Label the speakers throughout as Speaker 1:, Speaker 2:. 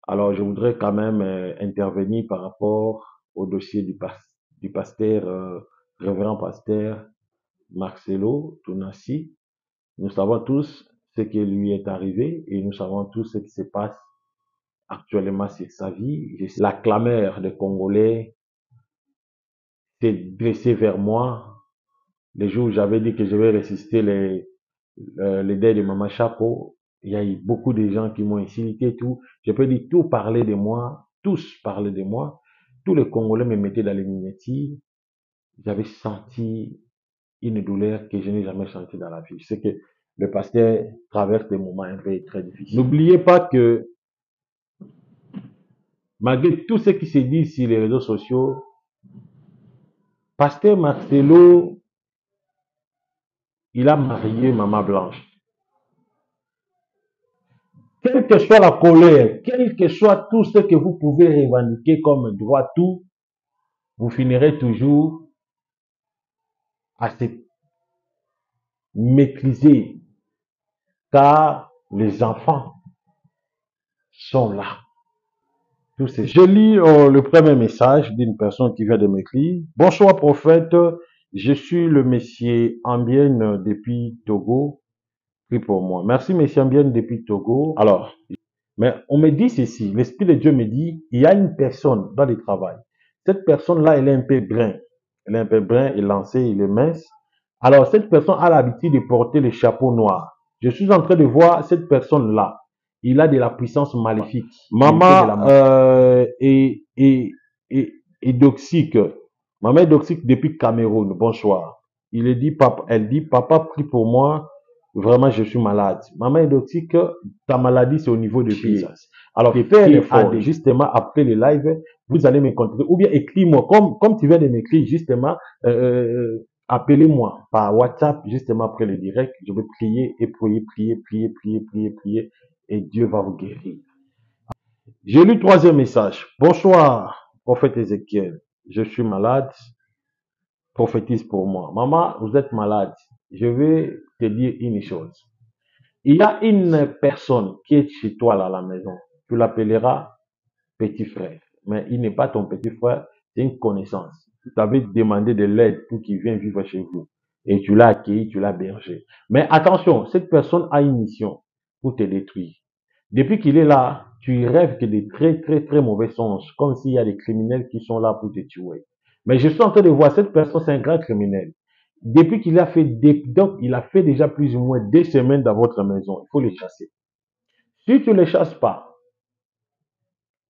Speaker 1: Alors, je voudrais quand même intervenir par rapport au dossier du pasteur, révérend pasteur Marcelo Tounassi. Nous savons tous ce qui lui est arrivé et nous savons tous ce qui se passe actuellement sur sa vie. La clameur des Congolais s'est dressée vers moi le jour où j'avais dit que je vais résister les deuils de Maman Chapo. Il y a eu beaucoup de gens qui m'ont insulté, tout. Je peux dire tout parler de moi, tous parlaient de moi. Tous les Congolais me mettaient dans les miniatures. J'avais senti une douleur que je n'ai jamais sentie dans la vie. Je sais que le pasteur traverse des moments un peu très difficiles. N'oubliez pas que malgré tout ce qui se dit sur les réseaux sociaux, pasteur Marcelo, il a marié Maman Blanche. Quelle que soit la colère, quel que soit tout ce que vous pouvez revendiquer comme droit, tout, vous finirez toujours à se maîtriser, car les enfants sont là. Je lis le premier message d'une personne qui vient de m'écrire. Bonsoir prophète, je suis le monsieur Ambienne depuis Togo. Prie pour moi. Merci monsieur Ambienne depuis Togo. Alors, mais on me dit ceci, l'Esprit de Dieu me dit, il y a une personne dans le travail. Cette personne-là, elle est un peu brun. Elle est un peu brun, élancée, elle est mince. Alors, cette personne a l'habitude de porter le chapeau noir. Je suis en train de voir cette personne-là. Il a de la puissance maléfique. Maman est toxique. Maman est toxique depuis Cameroun. Bonsoir. Elle dit, papa, prie pour moi. Vraiment, je suis malade. Maman est toxique. Ta maladie, c'est au niveau du pied. Alors, fais un effort. Justement, après le live, vous allez me contacter. Ou bien écris-moi, comme tu viens de m'écrire, justement, appelez-moi par WhatsApp, justement après le direct. Je vais prier et prier. Et Dieu va vous guérir. J'ai lu le troisième message. Bonsoir, prophète Ézéchiel. Je suis malade. Prophétise pour moi. Maman, vous êtes malade. Je vais te dire une chose. Il y a une personne qui est chez toi là à la maison. Tu l'appelleras petit frère. Mais il n'est pas ton petit frère, c'est une connaissance. Tu t'avais demandé de l'aide pour qu'il vienne vivre chez vous. Et tu l'as accueilli, tu l'as bergé. Mais attention, cette personne a une mission pour te détruire. Depuis qu'il est là, tu rêves que des très mauvais songes, comme s'il y a des criminels qui sont là pour te tuer. Mais je suis en train de voir, cette personne, c'est un grand criminel. Depuis qu'il a fait donc il a fait déjà plus ou moins 2 semaines dans votre maison. Il faut les chasser. Si tu ne les chasses pas,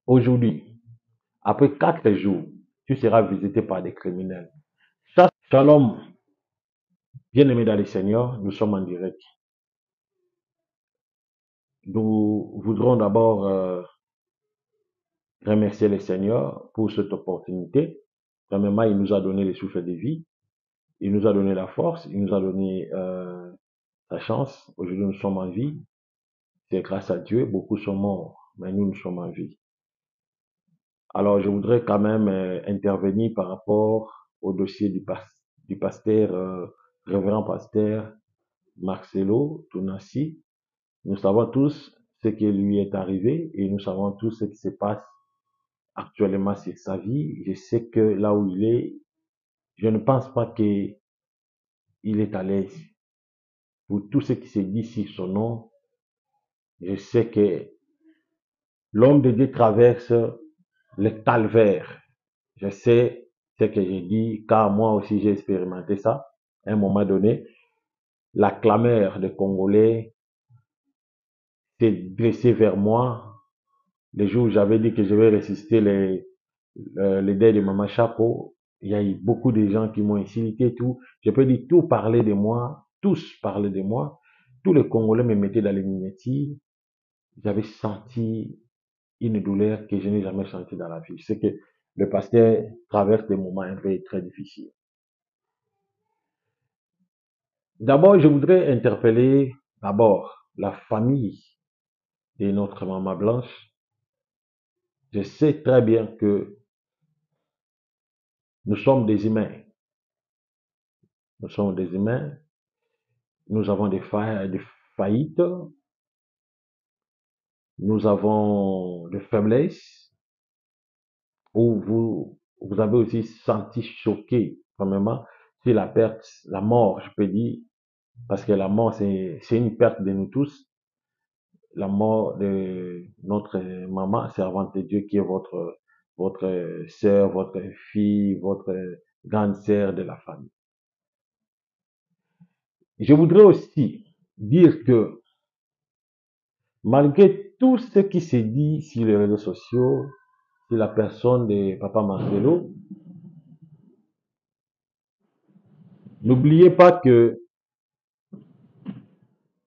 Speaker 1: aujourd'hui, après 4 jours, tu seras visité par des criminels. Shalom, bien-aimés dans le Seigneur, nous sommes en direct. Nous voudrons d'abord remercier le Seigneur pour cette opportunité. Premièrement, il nous a donné le souffle de vie, il nous a donné la force, il nous a donné la chance. Aujourd'hui, nous sommes en vie. C'est grâce à Dieu, beaucoup sont morts, mais nous sommes en vie. Alors, je voudrais quand même intervenir par rapport au dossier du pasteur, révérend pasteur Marcelo Tounassi. Nous savons tous ce qui lui est arrivé et nous savons tous ce qui se passe actuellement sur sa vie. Je sais que là où il est, je ne pense pas qu'il est à l'aise. Pour tout ce qui se dit sur son nom, je sais que l'homme de Dieu traverse le calvaire. Je sais ce que j'ai dit, car moi aussi j'ai expérimenté ça. À un moment donné, la clameur des Congolais s'est dressée vers moi. Le jour où j'avais dit que je vais résister les deuils de Maman Chapo, il y a eu beaucoup de gens qui m'ont insulté, tout. Je peux dire tout parler de moi, tous parlaient de moi. Tous les Congolais me mettaient dans les miniatures. J'avais senti une douleur que je n'ai jamais sentie dans la vie. Je sais que le pasteur traverse des moments un peu très difficiles. D'abord, je voudrais interpeller d'abord la famille de notre maman Blanche. Je sais très bien que nous sommes des humains. Nous sommes des humains. Nous avons des faillites. nous avons des faiblesses, ou vous avez aussi senti choqué, premièrement, sur la perte, la mort, je peux dire, parce que la mort, c'est une perte de nous tous. La mort de notre maman, servante de Dieu, qui est votre sœur, votre fille, votre grande sœur de la famille. Je voudrais aussi dire que malgré tout ce qui se dit sur les réseaux sociaux, sur la personne de Papa Marcelo, n'oubliez pas que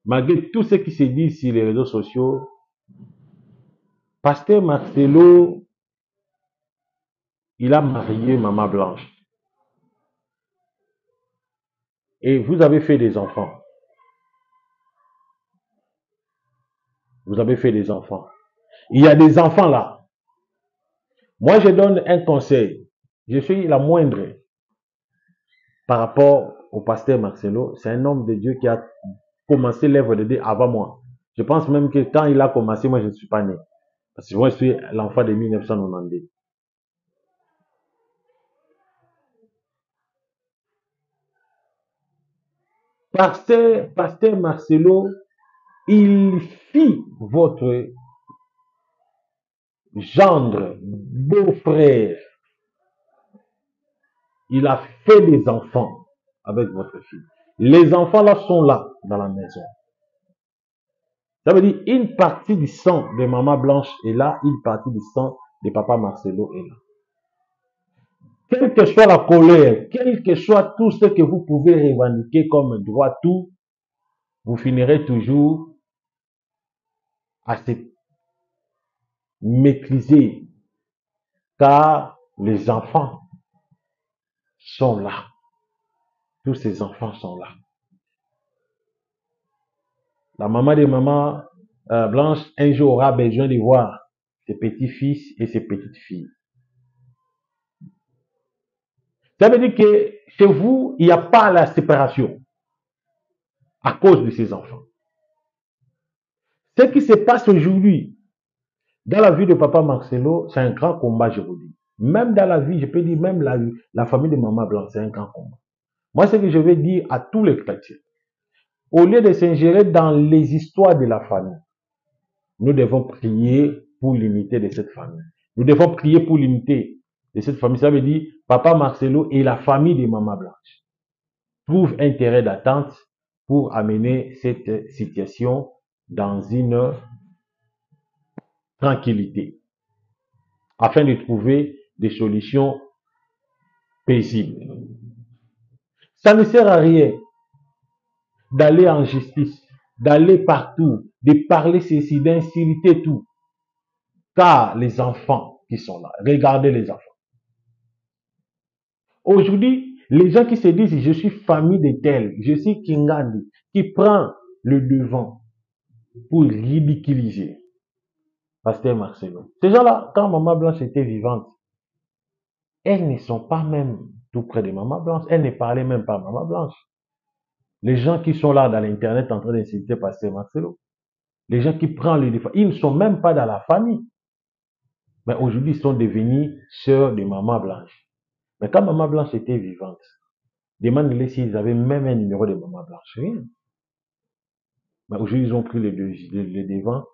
Speaker 1: malgré tout ce qui se dit sur les réseaux sociaux, Pasteur Marcelo, il a marié Maman Blanche. Et vous avez fait des enfants. Vous avez fait des enfants. Il y a des enfants là. Moi, je donne un conseil. Je suis la moindre par rapport au pasteur Marcelo. C'est un homme de Dieu qui a commencé l'œuvre de Dieu avant moi. Je pense même que quand il a commencé, moi, je ne suis pas né. Parce que moi, je suis l'enfant de 1992. Pasteur Marcelo, il fit votre gendre, beau-frère. Il a fait des enfants avec votre fille. Les enfants là sont là, dans la maison. Ça veut dire une partie du sang de Maman Blanche est là, une partie du sang de Papa Marcelo est là. Quelle que soit la colère, quel que soit tout ce que vous pouvez revendiquer comme droit, tout, vous finirez toujours à se maîtriser, car les enfants sont là. Tous ces enfants sont là. La maman de Maman Blanche, un jour, aura besoin de voir ses petits-fils et ses petites-filles. Ça veut dire que chez vous, il n'y a pas la séparation à cause de ces enfants. Ce qui se passe aujourd'hui dans la vie de Papa Marcelo, c'est un grand combat, je vous dis. Même dans la vie, je peux dire, même la famille de Maman Blanche, c'est un grand combat. Moi, ce que je vais dire à tous les chrétiens, au lieu de s'ingérer dans les histoires de la famille, nous devons prier pour l'unité de cette famille. Nous devons prier pour l'unité de cette famille. Ça veut dire, Papa Marcelo et la famille de Maman Blanche trouvent un terrain d'attente pour amener cette situation dans une tranquillité, afin de trouver des solutions paisibles. Ça ne sert à rien d'aller en justice, d'aller partout, de parler ceci, d'insulter tout. Car les enfants qui sont là, regardez les enfants. Aujourd'hui, les gens qui se disent, je suis famille de tel, je suis Kingandi, qui prend le devant pour ridiculiser Pasteur Marcelo. Ces gens-là, quand Maman Blanche était vivante, elles ne sont pas même tout près de Maman Blanche. Elles ne parlaient même pas à Maman Blanche. Les gens qui sont là dans l'internet en train d'insulter Pasteur Marcelo, les gens qui prennent le défense, ils ne sont même pas dans la famille. Mais aujourd'hui, ils sont devenus sœurs de Maman Blanche. Mais quand Maman Blanche était vivante, demandez-les s'ils avaient même un numéro de Maman Blanche. Rien. Mais aujourd'hui, ils ont pris le devant.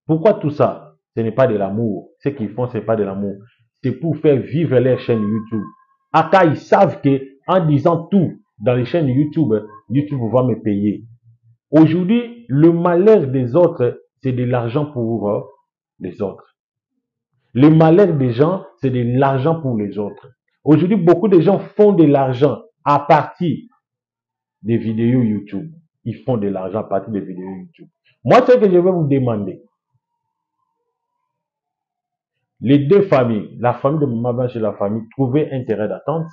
Speaker 1: Pourquoi tout ça? Ce n'est pas de l'amour. Ce qu'ils font, ce n'est pas de l'amour. C'est pour faire vivre leur chaîne YouTube. Aka, ils savent que en disant tout dans les chaînes YouTube, YouTube va me payer. Aujourd'hui, le malheur des autres, c'est de l'argent pour les autres. Le malheur des gens, c'est de l'argent pour les autres. Aujourd'hui, beaucoup de gens font de l'argent à partir des vidéos YouTube. Ils font de l'argent à partir des vidéos YouTube. Moi, ce que je vais vous demander, les deux familles, la famille de Maman Blanche et la famille, trouver un terrain d'attente,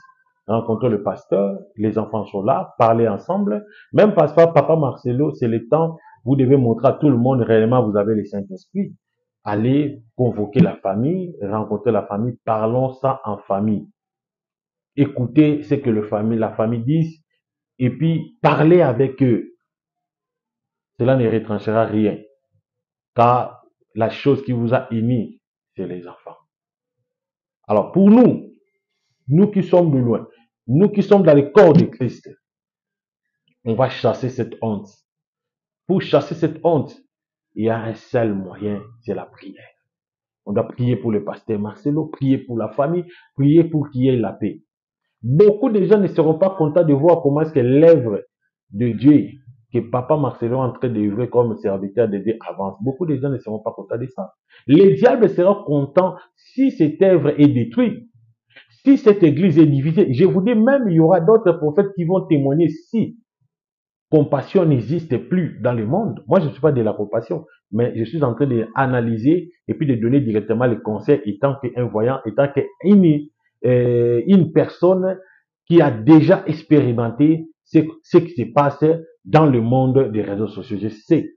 Speaker 1: rencontrer le pasteur, les enfants sont là, parler ensemble. Même pasteur, Papa Marcelo, c'est le temps, vous devez montrer à tout le monde réellement vous avez le Saint-Esprit. Allez convoquer la famille, rencontrer la famille, parlons ça en famille. Écoutez ce que la famille dit, et puis parlez avec eux. Cela ne retranchera rien. Car la chose qui vous a unis, c'est les enfants. Alors pour nous, nous qui sommes de loin, nous qui sommes dans le corps de Christ, on va chasser cette honte. Pour chasser cette honte, il y a un seul moyen, c'est la prière. On doit prier pour le pasteur Marcelo, prier pour la famille, prier pour qu'il y ait la paix. Beaucoup de gens ne seront pas contents de voir comment est-ce que l'œuvre de Dieu, que Papa Marcelo est en train d'œuvrer comme serviteur de Dieu avance. Beaucoup de gens ne seront pas contents de ça. Le diable sera content si cette œuvre est détruite. Si cette église est divisée, je vous dis même, il y aura d'autres prophètes qui vont témoigner si compassion n'existe plus dans le monde. Moi, je ne suis pas de la compassion, mais je suis en train d'analyser et puis de donner directement les conseils étant qu'un voyant, étant qu'une personne qui a déjà expérimenté ce qui se passe dans le monde des réseaux sociaux. Je sais,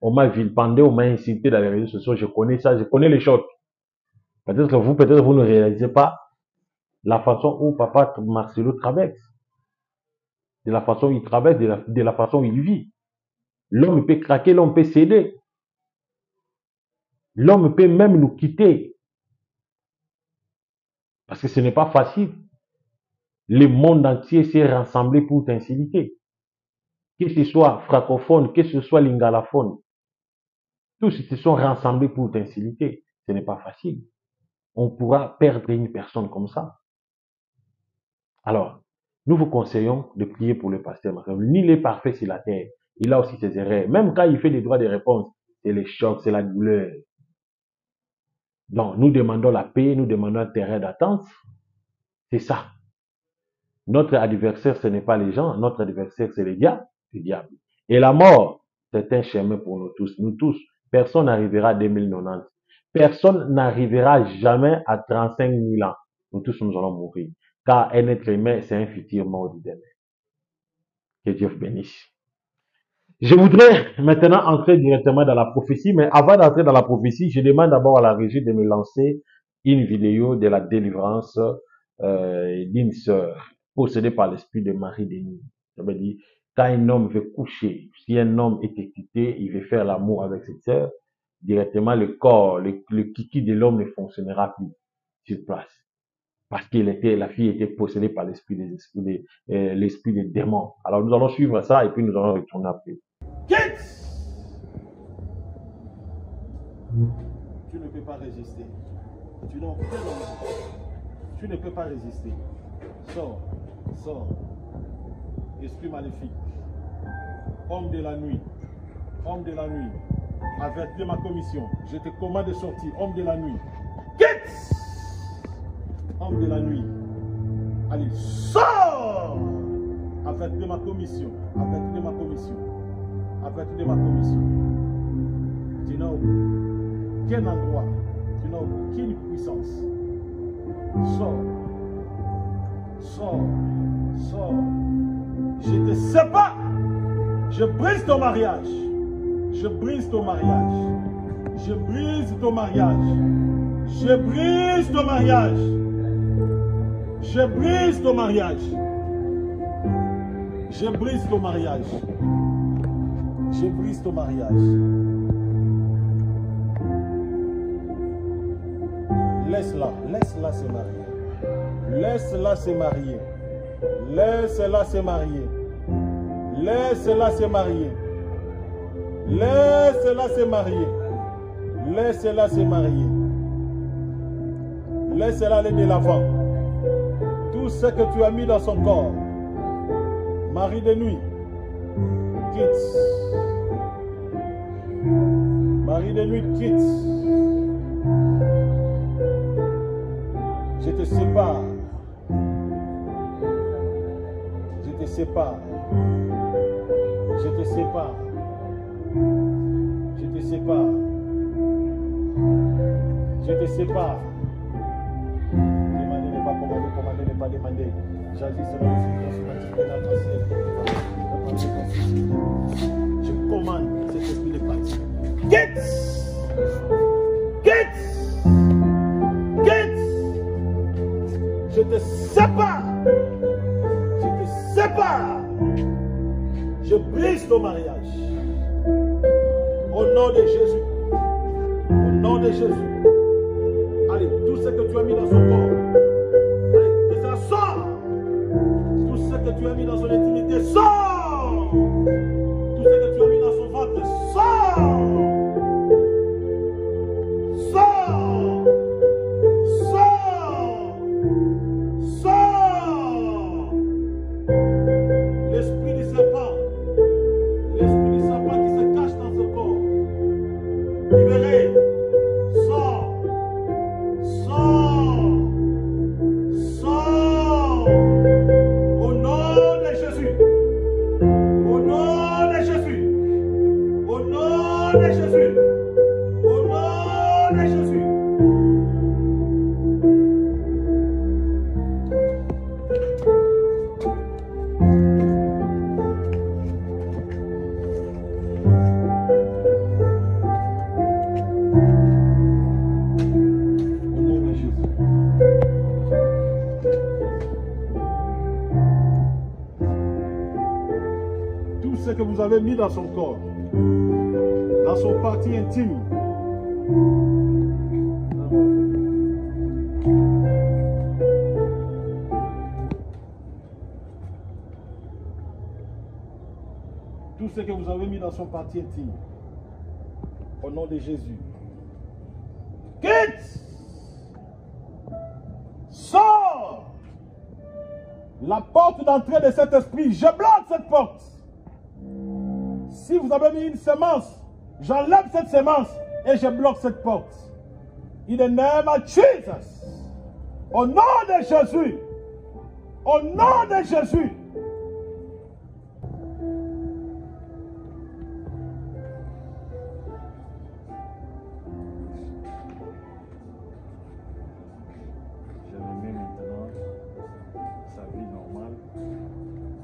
Speaker 1: on m'a vilipendé, on m'a incité dans les réseaux sociaux, je connais ça, je connais les choses. Peut-être vous ne réalisez pas la façon où Papa Marcelo traverse, de la façon où il traverse, de la façon où il vit. L'homme peut craquer, l'homme peut céder. L'homme peut même nous quitter. Parce que ce n'est pas facile. Le monde entier s'est rassemblé pour t'inciter. Que ce soit francophone, que ce soit lingalaphone. Tous se sont rassemblés pour t'inciter. Ce n'est pas facile. On pourra perdre une personne comme ça. Alors, nous vous conseillons de prier pour le pasteur Marcelo. Nul n'est parfait sur la terre. Il a aussi ses erreurs. Même quand il fait des droits de réponse, c'est les chocs, c'est la douleur. Donc, nous demandons la paix, nous demandons un terrain d'attente. C'est ça. Notre adversaire, ce n'est pas les gens. Notre adversaire, c'est le diable. Et la mort, c'est un chemin pour nous tous. Nous tous, personne n'arrivera à 2090. Personne n'arrivera jamais à 35 000 ans. Nous tous, nous allons mourir. Car un être humain, c'est un futur mort du demain. Que Dieu vous bénisse. Je voudrais maintenant entrer directement dans la prophétie, mais avant d'entrer dans la prophétie, je demande d'abord à la régie de me lancer une vidéo de la délivrance d'une sœur possédée par l'esprit de Marie Denis. Ça veut dire, quand un homme veut coucher, si un homme est excité, il veut faire l'amour avec cette sœur, directement le corps, le kiki de l'homme ne fonctionnera plus sur place. Parce la fille était possédée par l'esprit des démons. Alors nous allons suivre ça et puis nous allons retourner après.
Speaker 2: Quitte! Tu ne peux pas résister. Tu n'as aucun envie. Tu ne peux pas résister. Sors, sors. Esprit maléfique. Homme de la nuit. Homme de la nuit. Avertis ma commission. Je te commande de sortir. Homme de la nuit. Quitte! Homme de la nuit. Allez, sors! Avertis ma commission. Avertis ma commission. Avertis ma commission. Tu n'as aucun endroit. Tu n'as aucune puissance. Sors. Sors. Sors. Je te sépare. Je brise ton mariage. Je brise ton mariage. Je brise ton mariage. Je brise ton mariage. Je brise ton mariage. Je brise ton mariage. Je brise ton mariage. Laisse-la, laisse-la se marier. Laisse-la se marier. Laisse-la se marier. Laisse-la se marier. Laisse-la se marier. Laisse-la se marier. Laisse-la aller de l'avant. Tout ce que tu as mis dans son corps, mari de nuit, quitte. Mari de nuit, quitte. Je te sépare. Je te sépare. Je te sépare. Je te sépare. Je te sépare. Demander n'est pas commander, commander n'est pas demander. J'agis sur la je commande cet esprit de parti. Quitte! Quitte! Quitte! Je te sépare! Je te sépare! Je brise ton mariage. Au nom de Jésus. Au nom de Jésus. Allez, tout ce que tu as mis dans son corps. Allez, que ça sort. Tout ce que tu as mis dans son intimité, sort. Tout ce que tu as mis dans son ventre, sort. Sort. Sort. Sort. L'esprit du serpent qui se cache dans ce corps. Libéré. Sors. Sors. Sors. Au nom de Jésus. Au nom de Jésus. Au nom de Jésus. Au nom de Jésus. Au nom de Jésus. Tout ce que vous avez mis dans son corps, dans son partie intime, tout ce que vous avez mis dans son partie intime, au nom de Jésus, quitte, sors. La porte d'entrée de cet esprit, je bloque cette porte. Si vous avez mis une semence, j'enlève cette semence et je bloque cette porte. In the name of Jesus. Au nom de Jésus. Au nom de Jésus. Je remets maintenant sa vie normale,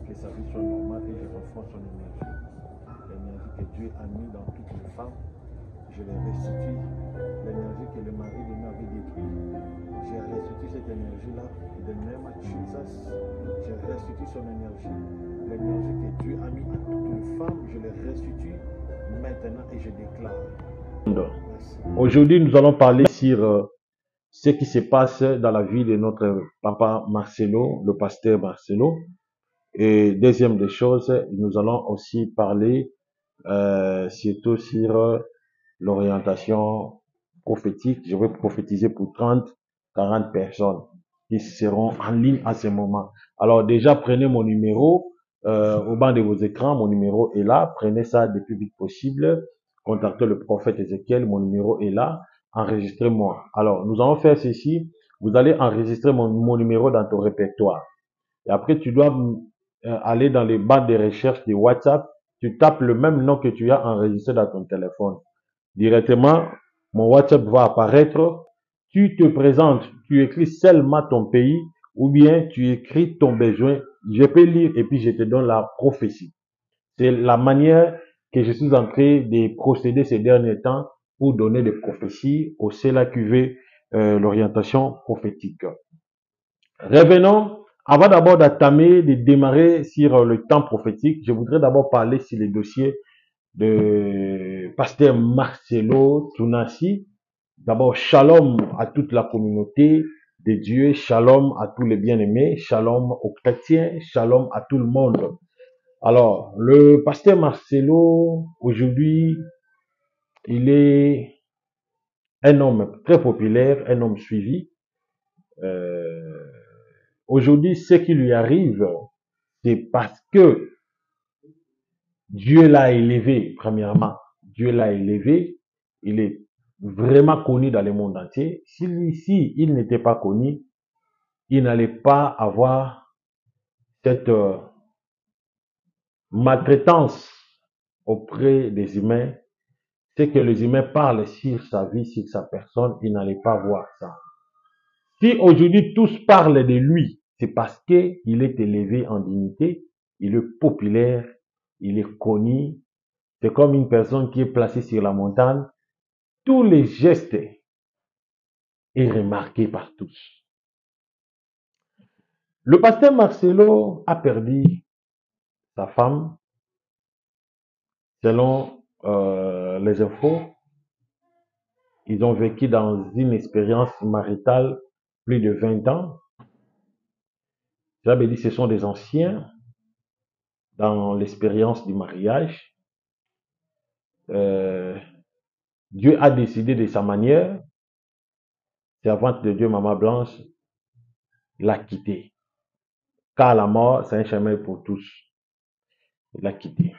Speaker 2: que sa vie soit normale et je renforce son énergie. L'énergie que Dieu a mis dans toutes les femmes, je les restitue. L'énergie que le mari de nous avait détruite, je restitue cette énergie-là. In the name of Jesus, je restitue son énergie. L'énergie que Dieu a mis à toutes les femmes, je les restitue maintenant et je déclare. Merci.
Speaker 1: Aujourd'hui, nous allons parler sur ce qui se passe dans la vie de notre papa Marcelo, le pasteur Marcelo. Et deuxième des choses, nous allons aussi parler surtout sur l'orientation prophétique. Je vais prophétiser pour 30-40 personnes qui seront en ligne à ce moment. Alors déjà, prenez mon numéro au bas de vos écrans. Mon numéro est là. Prenez ça le plus vite possible. Contactez le prophète Ézéchiel. Mon numéro est là. Enregistrez-moi. Alors, nous allons faire ceci. Vous allez enregistrer mon numéro dans ton répertoire. Et après, tu dois aller dans les barres de recherche de WhatsApp. Tu tapes le même nom que tu as enregistré dans ton téléphone. Directement, mon WhatsApp va apparaître. Tu te présentes, tu écris seulement ton pays ou bien tu écris ton besoin. Je peux lire et puis je te donne la prophétie. C'est la manière que je suis en train de procéder ces derniers temps pour donner des prophéties au CELAQV, l'orientation prophétique. Revenons, avant d'abord d'attamer, de démarrer sur le temps prophétique, je voudrais d'abord parler sur les dossiers de pasteur Marcelo Tunasi. D'abord, shalom à toute la communauté de Dieu, shalom à tous les bien-aimés, shalom aux chrétiens, shalom à tout le monde. Alors, le pasteur Marcelo, aujourd'hui, il est un homme très populaire, un homme suivi. Aujourd'hui, ce qui lui arrive, c'est parce que Dieu l'a élevé, premièrement. Dieu l'a élevé. Il est vraiment connu dans le monde entier. Si il n'était pas connu, il n'allait pas avoir cette maltraitance auprès des humains. C'est que les humains parlent sur sa vie, sur sa personne, il n'allait pas voir ça. Si aujourd'hui tous parlent de lui, c'est parce qu'il est élevé en dignité, il est populaire, il est connu. C'est comme une personne qui est placée sur la montagne. Tous les gestes est remarqué par tous. Le pasteur Marcelo a perdu sa femme, selon les infos. Ils ont vécu dans une expérience maritale plus de 20 ans. J'avais dit ce sont des anciens dans l'expérience du mariage. Euh, Dieu a décidé de sa manière. Servante de Dieu, Maman Blanche, l'a quitté. Car la mort, c'est un chemin pour tous. Il l'a quitté.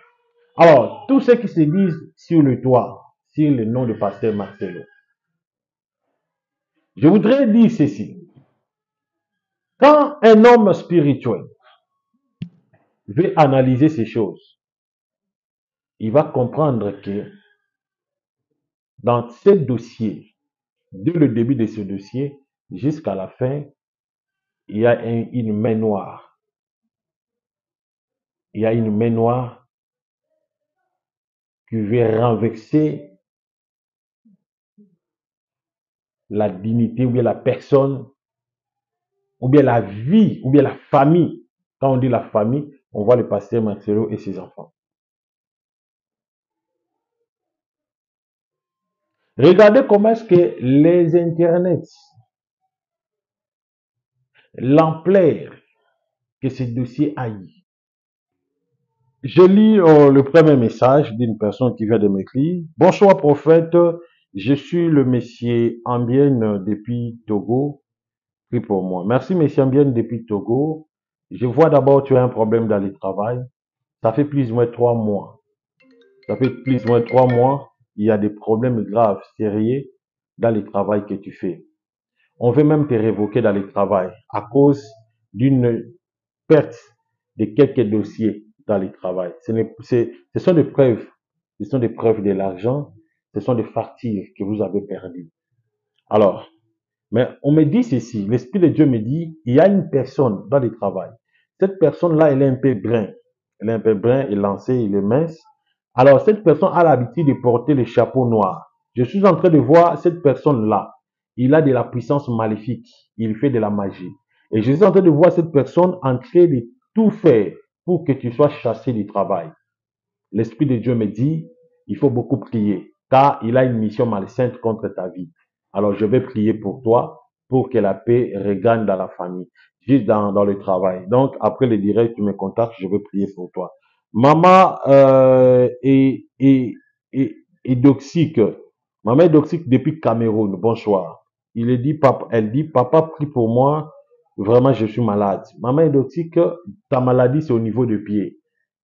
Speaker 1: Alors, tous ceux qui se disent sur le toit, sur le nom de pasteur Marcelo, je voudrais dire ceci. Quand un homme spirituel veut analyser ces choses, il va comprendre que dans ce dossier, dès le début de ce dossier jusqu'à la fin, il y a une main noire. Il y a une main noire qui veut renverser la dignité ou bien la personne ou bien la vie ou bien la famille. Quand on dit la famille, on voit le pasteur Marcelo et ses enfants. Regardez comment est-ce que les internets, l'ampleur que ce dossier a eu. Je lis le premier message d'une personne qui vient de m'écrire. Bonsoir prophète, je suis le monsieur Ambien depuis Togo. Prie pour moi. Merci monsieur Ambien depuis Togo. Je vois d'abord tu as un problème dans le travail. Ça fait plus ou moins 3 mois. Ça fait plus ou moins 3 mois. Il y a des problèmes graves, sérieux dans le travail que tu fais. On veut même te révoquer dans le travail à cause d'une perte de quelques dossiers dans le travail. Ce sont des preuves. Ce sont des preuves de l'argent. Ce sont des factures que vous avez perdues. Alors, mais on me dit ceci. L'Esprit de Dieu me dit, il y a une personne dans le travail. Cette personne-là, elle est un peu brun. Elle est un peu brun, elle est lancée, elle est mince. Alors, cette personne a l'habitude de porter le chapeau noir. Je suis en train de voir cette personne-là. Il a de la puissance maléfique. Il fait de la magie. Et je suis en train de voir cette personne en train de tout faire pour que tu sois chassé du travail. L'Esprit de Dieu me dit, il faut beaucoup prier, car il a une mission malsaine contre ta vie. Alors, je vais prier pour toi, pour que la paix regagne dans la famille, juste dans le travail. Donc, après le direct, tu me contactes, je vais prier pour toi. Maman est doxique. Maman est doxique depuis Cameroun. Bonsoir. Elle dit, papa, prie pour moi. Vraiment, je suis malade. Maman est doxique, ta maladie, c'est au niveau des pieds.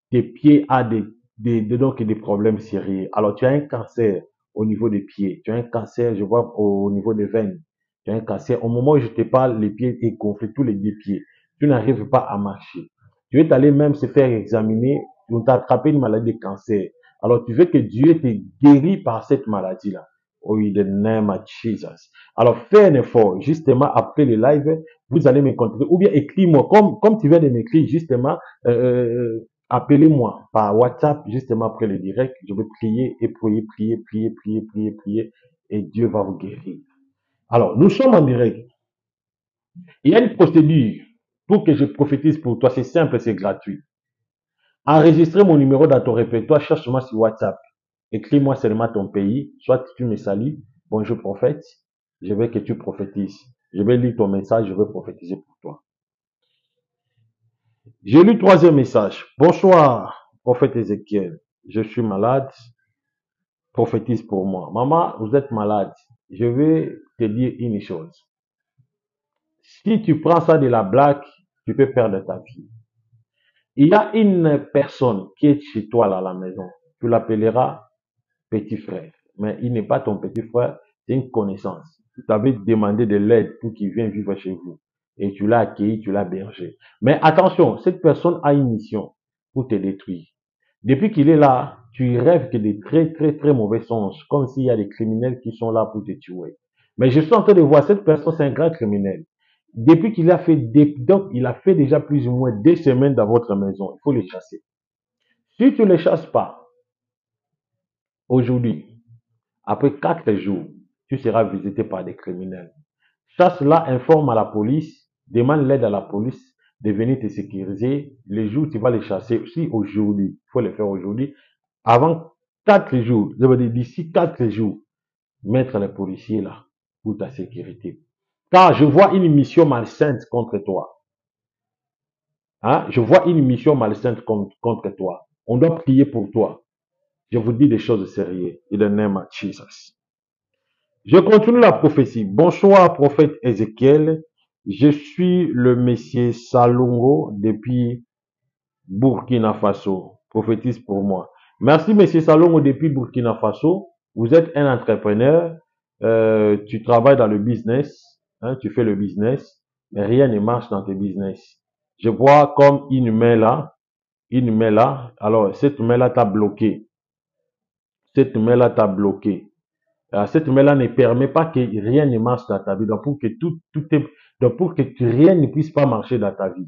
Speaker 1: Tes pieds ont donc des problèmes sérieux. Alors, tu as un cancer au niveau des pieds. Tu as un cancer, je vois, au niveau des veines. Tu as un cancer. Au moment où je te parle, les pieds sont gonflés, tous les 2 pieds. Tu n'arrives pas à marcher. Tu es allé même se faire examiner. On t'a attrapé une maladie de cancer. Alors, tu veux que Dieu te guérit par cette maladie-là. Oh, in the name of Jesus. Alors, fais un effort. Justement, après le live, vous allez me contacter. Ou bien écris-moi. Comme tu viens de m'écrire, justement, appelez-moi par WhatsApp justement après le direct. Je vais prier et prier. Et Dieu va vous guérir. Alors, nous sommes en direct. Il y a une procédure pour que je prophétise pour toi. C'est simple, c'est gratuit. Enregistrez mon numéro dans ton répertoire. Cherche-moi sur WhatsApp. Écris-moi seulement ton pays. Soit tu me salues. Bonjour prophète. Je veux que tu prophétises. Je vais lire ton message. Je vais prophétiser pour toi. J'ai lu 3e message. Bonsoir, prophète Ézéchiel. Je suis malade. Prophétise pour moi. Maman, vous êtes malade. Je vais te dire une chose. Si tu prends ça de la blague, tu peux perdre ta vie. Il y a une personne qui est chez toi là à la maison. Tu l'appelleras petit frère. Mais il n'est pas ton petit frère, c'est une connaissance. Tu t'avais demandé de l'aide pour qu'il vienne vivre chez vous. Et tu l'as accueilli, tu l'as bergé. Mais attention, cette personne a une mission pour te détruire. Depuis qu'il est là, tu rêves que des très mauvais songes, comme s'il y a des criminels qui sont là pour te tuer. Mais je suis en train de voir, cette personne, c'est un grand criminel. Depuis qu'il a fait donc il a fait déjà plus ou moins 2 semaines dans votre maison. Il faut les chasser. Si tu ne les chasses pas, aujourd'hui, après 4 jours, tu seras visité par des criminels. Chasse-là, informe à la police, demande l'aide à la police de venir te sécuriser. Les jours, tu vas les chasser. Si aujourd'hui, il faut les faire aujourd'hui, avant 4 jours, je veux dire d'ici 4 jours, mettre les policiers là pour ta sécurité. Car je vois une mission malsaine contre toi. Hein? Je vois une mission malsaine contre toi. On doit prier pour toi. Je vous dis des choses sérieuses. In the name of Jesus. Je continue la prophétie. Bonsoir, prophète Ézéchiel. Je suis le Messie Salongo depuis Burkina Faso. Prophétise pour moi. Merci, Messie Salongo depuis Burkina Faso. Vous êtes un entrepreneur. Tu travailles dans le business. Hein, tu fais le business. Mais rien ne marche dans tes business. Je vois comme une main là. Une main là. Alors, cette main là t'a bloqué. Cette main là t'a bloqué. Cette main-là ne permet pas que rien ne marche dans ta vie. Donc, pour que rien ne puisse pas marcher dans ta vie.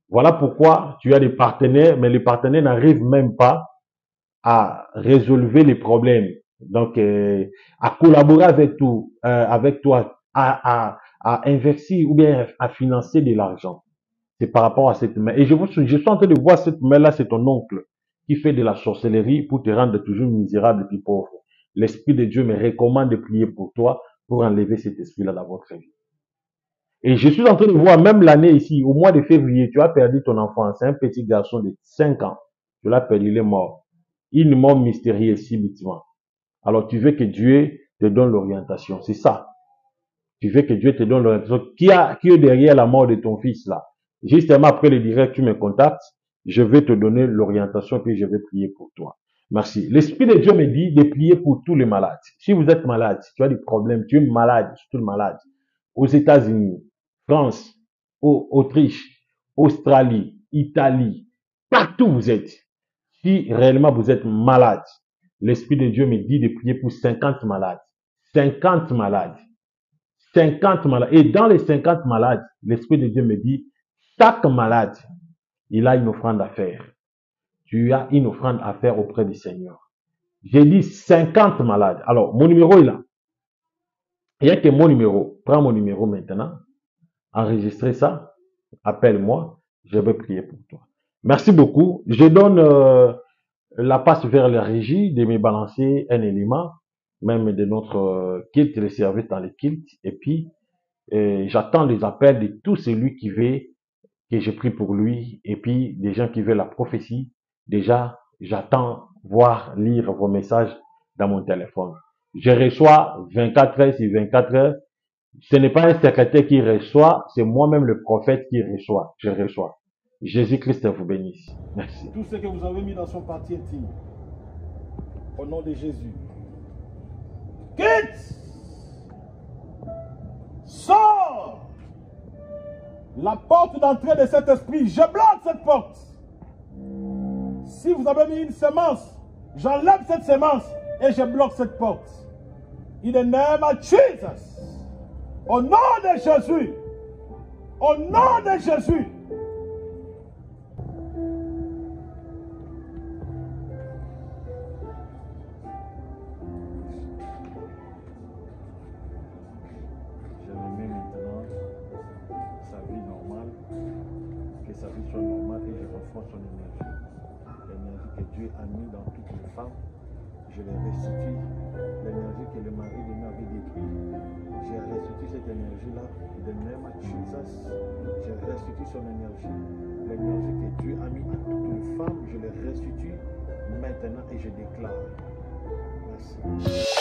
Speaker 1: Voilà pourquoi tu as des partenaires, mais les partenaires n'arrivent même pas à résoudre les problèmes. Donc, à collaborer avec toi, à investir ou bien à financer de l'argent. C'est par rapport à cette main. Et je suis en train de voir cette main-là, c'est ton oncle qui fait de la sorcellerie pour te rendre toujours misérable et pauvre. L'Esprit de Dieu me recommande de prier pour toi pour enlever cet esprit-là dans votre vie. Et je suis en train de voir même l'année ici, au mois de février, tu as perdu ton enfant. C'est un petit garçon de 5 ans. Tu l'as perdu, il est mort. Une mort mystérieuse, subitement. Alors tu veux que Dieu te donne l'orientation. C'est ça. Tu veux que Dieu te donne l'orientation. Qui est derrière la mort de ton fils là? Justement après le direct, tu me contactes. Je vais te donner l'orientation puis je vais prier pour toi. Merci. L'Esprit de Dieu me dit de prier pour tous les malades. Si vous êtes malade, si tu as des problèmes, tu es malade, surtout malade, aux États-Unis, France, Autriche, Australie, Italie, partout où vous êtes, si réellement vous êtes malade, l'Esprit de Dieu me dit de prier pour 50 malades. 50 malades. 50 malades. Et dans les 50 malades, l'Esprit de Dieu me dit, chaque malade, il a une offrande à faire. Tu as une offrande à faire auprès du Seigneur. J'ai dit 50 malades. Alors, mon numéro est là. Il n'y a que mon numéro. Prends mon numéro maintenant. Enregistrez ça. Appelle-moi. Je vais prier pour toi. Merci beaucoup. Je donne la passe vers la régie de me balancer un élément, même de notre kilt, les services dans les kilts. Et puis, j'attends les appels de tout celui qui veut que je prie pour lui. Et puis, des gens qui veulent la prophétie. Déjà, j'attends voir, lire vos messages dans mon téléphone. Je reçois 24 heures sur 24 heures. Ce n'est pas un secrétaire qui reçoit, c'est moi-même le prophète qui reçoit. Je reçois. Jésus-Christ vous bénisse. Merci.
Speaker 2: Tout ce que vous avez mis dans son parti intime, au nom de Jésus. Quitte! Sors! La porte d'entrée de cet esprit, je bloque cette porte. Si vous avez mis une semence, j'enlève cette semence et je bloque cette porte. In the name of Jesus. Au nom de Jésus. Au nom de Jésus. Je remets maintenant sa vie normale, que sa vie soit normale et je renforce son énergie. L'énergie que Dieu a mis dans toutes les femmes, je les restitue. L'énergie que le mari de ma vie détruit, je restitue cette énergie-là. De même à Jesus, je restitue son énergie. L'énergie que Dieu a mis à toutes les femmes, je les restitue maintenant et je déclare. Merci.